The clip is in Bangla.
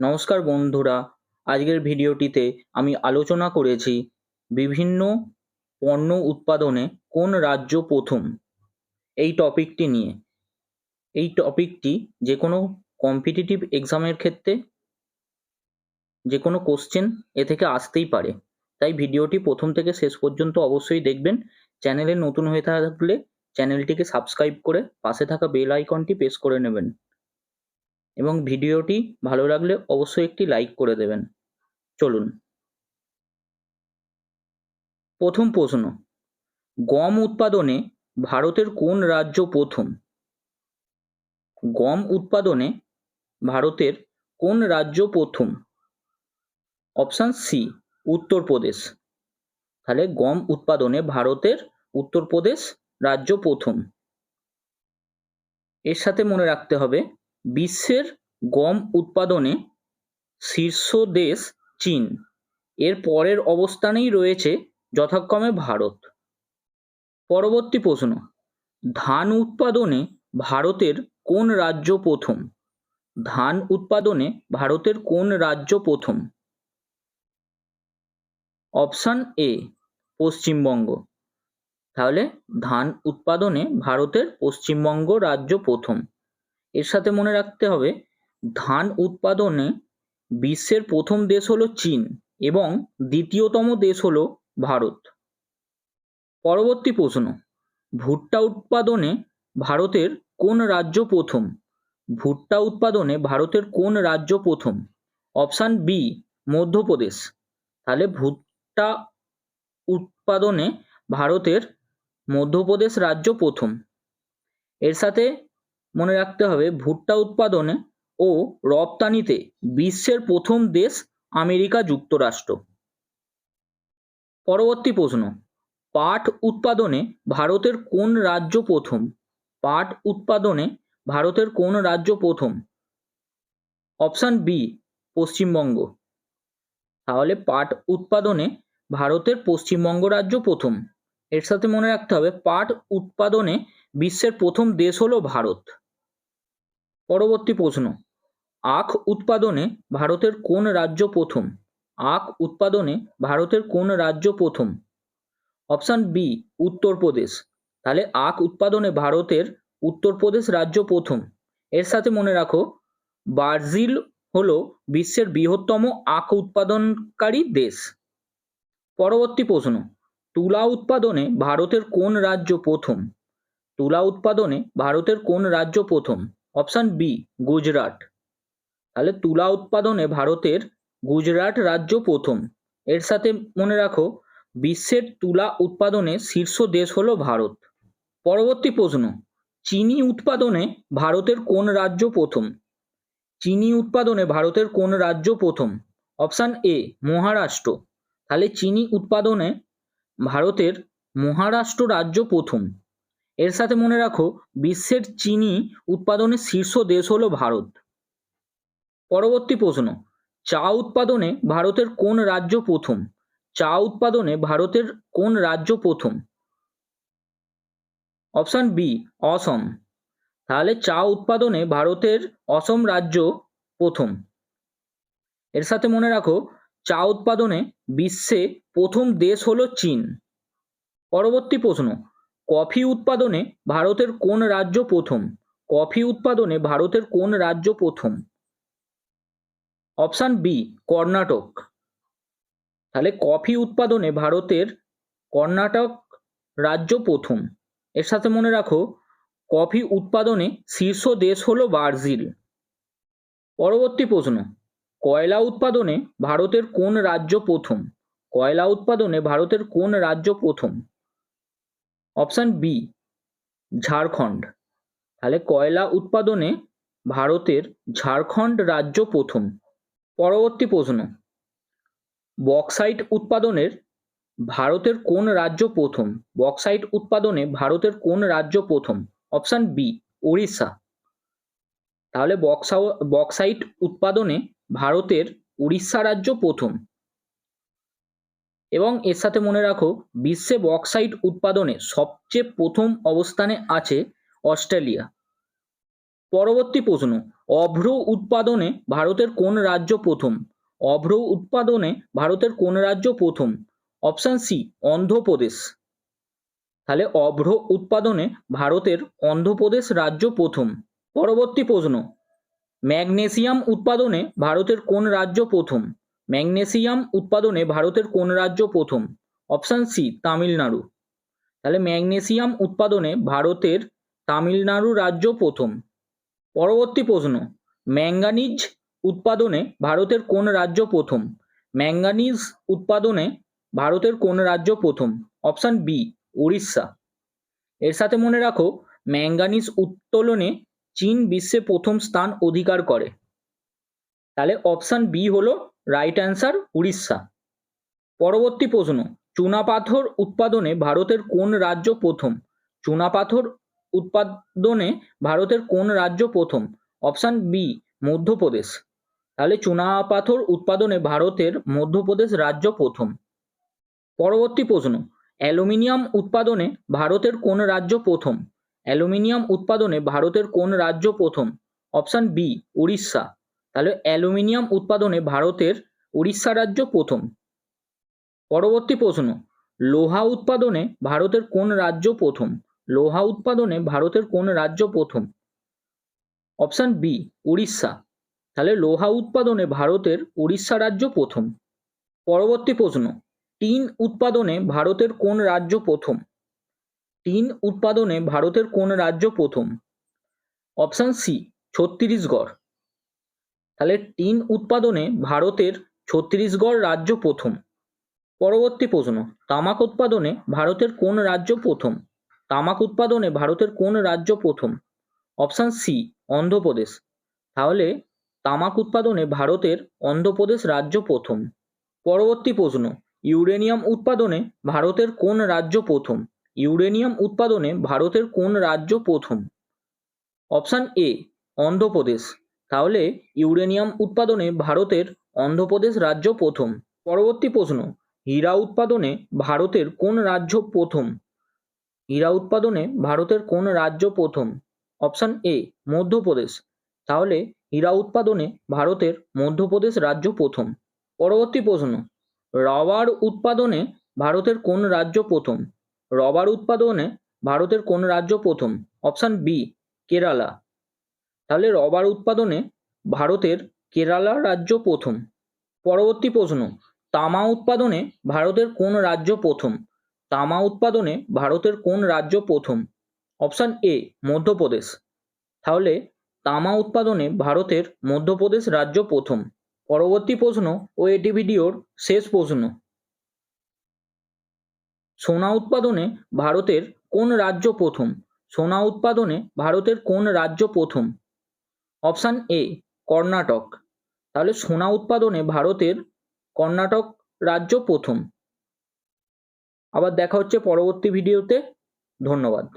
নমস্কার বন্ধুরা, আজকের ভিডিওটিতে আমি আলোচনা করেছি বিভিন্ন পণ্য উৎপাদনে কোন রাজ্য প্রথম এই টপিকটি নিয়ে। এই টপিকটি যে কোনো কম্পিটিটিভ এক্সামের ক্ষেত্রে যে কোনো কোশ্চেন এ থেকে আসতেই পারে, তাই ভিডিওটি প্রথম থেকে শেষ পর্যন্ত অবশ্যই দেখবেন। চ্যানেলে নতুন হয়ে থাকলে চ্যানেলটিকে সাবস্ক্রাইব করে পাশে থাকা বেল আইকনটি প্রেস করে নেবেন এবং ভিডিওটি ভালো লাগলে অবশ্যই একটি লাইক করে দেবেন। চলুন, প্রথম প্রশ্ন, গম উৎপাদনে ভারতের কোন রাজ্য প্রথম? গম উৎপাদনে ভারতের কোন রাজ্য প্রথম? Option C, Uttar Pradesh. তাহলে গম উৎপাদনে ভারতের উত্তরপ্রদেশ রাজ্য প্রথম। এর সাথে মনে রাখতে হবে, বিশ্বের গম উৎপাদনে শীর্ষ দেশ চীন, এর পরের অবস্থানেই রয়েছে যথাক্রমে ভারত। পরবর্তী প্রশ্ন, ধান উৎপাদনে ভারতের কোন রাজ্য প্রথম? ধান উৎপাদনে ভারতের কোন রাজ্য প্রথম? Option A, Paschimbanga. তাহলে ধান উৎপাদনে ভারতের পশ্চিমবঙ্গ রাজ্য প্রথম। এর সাথে মনে রাখতে হবে, ধান উৎপাদনে বিশ্বের প্রথম দেশ হলো চীন এবং দ্বিতীয়তম দেশ হলো ভারত। পরবর্তী প্রশ্ন, ভুট্টা উৎপাদনে ভারতের কোন রাজ্য প্রথম? ভুট্টা উৎপাদনে ভারতের কোন রাজ্য প্রথম? Option B, Madhya Pradesh. তাহলে ভুট্টা উৎপাদনে ভারতের মধ্যপ্রদেশ রাজ্য প্রথম। এর সাথে মনে রাখতে হবে, ভুট্টা উৎপাদনে ও রপ্তানিতে বিশ্বের প্রথম দেশ আমেরিকা যুক্তরাষ্ট্র। পরবর্তী প্রশ্ন, পাট উৎপাদনে ভারতের কোন রাজ্য প্রথম? পাট উৎপাদনে ভারতের কোন রাজ্য প্রথম? Option B, Paschimbanga. তাহলে পাট উৎপাদনে ভারতের পশ্চিমবঙ্গ রাজ্য প্রথম। এর সাথে মনে রাখতে হবে, পাট উৎপাদনে বিশ্বের প্রথম দেশ হলো ভারত। পরবর্তী প্রশ্ন, আখ উৎপাদনে ভারতের কোন রাজ্য প্রথম? আখ উৎপাদনে ভারতের কোন রাজ্য প্রথম? Option B, Uttar Pradesh. তাহলে আখ উৎপাদনে ভারতের উত্তরপ্রদেশ রাজ্য প্রথম। এর সাথে মনে রাখো, ব্রাজিল হলো বিশ্বের বৃহত্তম আখ উৎপাদনকারী দেশ। পরবর্তী প্রশ্ন, তুলা উৎপাদনে ভারতের কোন রাজ্য প্রথম? তুলা উৎপাদনে ভারতের কোন রাজ্য প্রথম? Option B, Gujarat. তাহলে তুলা উৎপাদনে ভারতের গুজরাট রাজ্য প্রথম। এর সাথে মনে রাখো, বিশ্বের তুলা উৎপাদনে শীর্ষ দেশ হলো ভারত। পরবর্তী প্রশ্ন, চিনি উৎপাদনে ভারতের কোন রাজ্য প্রথম? চিনি উৎপাদনে ভারতের কোন রাজ্য প্রথম? Option A, Maharashtra. তাহলে চিনি উৎপাদনে ভারতের মহারাষ্ট্র রাজ্য প্রথম। এর সাথে মনে রাখো, বিশ্বের চিনি উৎপাদনের শীর্ষ দেশ হলো ভারত। পরবর্তী প্রশ্ন, চা উৎপাদনে ভারতের কোন রাজ্য প্রথম? চা উৎপাদনে ভারতের কোন রাজ্য প্রথম? অপশন বি, অসম। তাহলে চা উৎপাদনে ভারতের অসম রাজ্য প্রথম। এর সাথে মনে রাখো, চা উৎপাদনে বিশ্বে প্রথম দেশ হলো চীন। পরবর্তী প্রশ্ন, কফি উৎপাদনে ভারতের কোন রাজ্য প্রথম? কফি উৎপাদনে ভারতের কোন রাজ্য প্রথম? Option B, Karnataka. তাহলে কফি উৎপাদনে ভারতের কর্ণাটক রাজ্য প্রথম। এর সাথে মনে রাখো, কফি উৎপাদনে শীর্ষ দেশ হলো ব্রাজিল। পরবর্তী প্রশ্ন, কয়লা উৎপাদনে ভারতের কোন রাজ্য প্রথম? কয়লা উৎপাদনে ভারতের কোন রাজ্য প্রথম? Option B, Jharkhand. তাহলে কয়লা উৎপাদনে ভারতের ঝাড়খণ্ড রাজ্য প্রথম। পরবর্তী প্রশ্ন, বক্সাইট উৎপাদনের ভারতের কোন রাজ্য প্রথম? বক্সাইট উৎপাদনে ভারতের কোন রাজ্য প্রথম? Option B, Orissa. তাহলে বক্সাইট উৎপাদনে ভারতের উড়িষ্যা রাজ্য প্রথম। এবং এর সাথে মনে রাখো, বিশ্বে বক্সাইট উৎপাদনে সবচেয়ে প্রথম অবস্থানে আছে অস্ট্রেলিয়া। পরবর্তী প্রশ্ন, অভ্র উৎপাদনে ভারতের কোন রাজ্য প্রথম? অভ্র উৎপাদনে ভারতের কোন রাজ্য প্রথম? Option C, Andhra Pradesh. তাহলে অভ্র উৎপাদনে ভারতের অন্ধ্রপ্রদেশ রাজ্য প্রথম। পরবর্তী প্রশ্ন, ম্যাগনেসিয়াম উৎপাদনে ভারতের কোন রাজ্য প্রথম? ম্যাগনেসিয়াম উৎপাদনে ভারতের কোন রাজ্য প্রথম? Option C, Tamil Nadu. তাহলে ম্যাগনেসিয়াম উৎপাদনে ভারতের তামিলনাড়ু রাজ্য প্রথম। পরবর্তী প্রশ্ন, ম্যাঙ্গানিজ উৎপাদনে ভারতের কোন রাজ্য প্রথম? ম্যাঙ্গানিজ উৎপাদনে ভারতের কোন রাজ্য প্রথম? Option B, Orissa. এর সাথে মনে রাখো, ম্যাঙ্গানিজ উত্তোলনে চীন বিশ্বে প্রথম স্থান অধিকার করে। তাহলে অপশন বি হলো রাইট অ্যান্সার, উড়িষ্যা। পরবর্তী প্রশ্ন, চুনাপাথর উৎপাদনে ভারতের কোন রাজ্য প্রথম? চুনাপাথর উৎপাদনে ভারতের কোন রাজ্য প্রথম? Option B, Madhya Pradesh. তাহলে চুনাপাথর উৎপাদনে ভারতের মধ্যপ্রদেশ রাজ্য প্রথম। পরবর্তী প্রশ্ন, অ্যালুমিনিয়াম উৎপাদনে ভারতের কোন রাজ্য প্রথম? অ্যালুমিনিয়াম উৎপাদনে ভারতের কোন রাজ্য প্রথম? Option B, Orissa. তাহলে অ্যালুমিনিয়াম উৎপাদনে ভারতের উড়িষ্যা রাজ্য প্রথম। পরবর্তী প্রশ্ন, লোহা উৎপাদনে ভারতের কোন রাজ্য প্রথম? লোহা উৎপাদনে ভারতের কোন রাজ্য প্রথম? Option B, Orissa. তাহলে লোহা উৎপাদনে ভারতের উড়িষ্যা রাজ্য প্রথম। পরবর্তী প্রশ্ন, টিন উৎপাদনে ভারতের কোন রাজ্য প্রথম? টিন উৎপাদনে ভারতের কোন রাজ্য প্রথম? Option C, Chhattisgarh. তাহলে টিন উৎপাদনে ভারতের ছত্তিশগড় রাজ্য প্রথম। পরবর্তী প্রশ্ন, তামাক উৎপাদনে ভারতের কোন রাজ্য প্রথম? তামাক উৎপাদনে ভারতের কোন রাজ্য প্রথম? Option C, Andhra Pradesh. তাহলে তামাক উৎপাদনে ভারতের অন্ধ্রপ্রদেশ রাজ্য প্রথম। পরবর্তী প্রশ্ন, ইউরেনিয়াম উৎপাদনে ভারতের কোন রাজ্য প্রথম? ইউরেনিয়াম উৎপাদনে ভারতের কোন রাজ্য প্রথম? Option A, Andhra Pradesh. তাহলে ইউরেনিয়াম উৎপাদনে ভারতের অন্ধ্রপ্রদেশ রাজ্য প্রথম। পরবর্তী প্রশ্ন, হীরা উৎপাদনে ভারতের কোন রাজ্য প্রথম? হীরা উৎপাদনে ভারতের কোন রাজ্য প্রথম? Option A, Madhya Pradesh. তাহলে হীরা উৎপাদনে ভারতের মধ্যপ্রদেশ রাজ্য প্রথম। পরবর্তী প্রশ্ন, রবার উৎপাদনে ভারতের কোন রাজ্য প্রথম? রবার উৎপাদনে ভারতের কোন রাজ্য প্রথম? Option B, Kerala. তাহলে রবার উৎপাদনে ভারতের কেরালা রাজ্য প্রথম। পরবর্তী প্রশ্ন, তামা উৎপাদনে ভারতের কোন রাজ্য প্রথম? তামা উৎপাদনে ভারতের কোন রাজ্য প্রথম? Option A, Madhya Pradesh. তাহলে তামা উৎপাদনে ভারতের মধ্যপ্রদেশ রাজ্য প্রথম। পরবর্তী প্রশ্ন ও এটি ভিডিওর শেষ প্রশ্ন, সোনা উৎপাদনে ভারতের কোন রাজ্য প্রথম? সোনা উৎপাদনে ভারতের কোন রাজ্য প্রথম? Option A, Karnataka. তাহলে সোনা উৎপাদনে ভারতের কর্ণাটক রাজ্য প্রথম। আবার দেখা হচ্ছে পরবর্তী ভিডিওতে। ধন্যবাদ।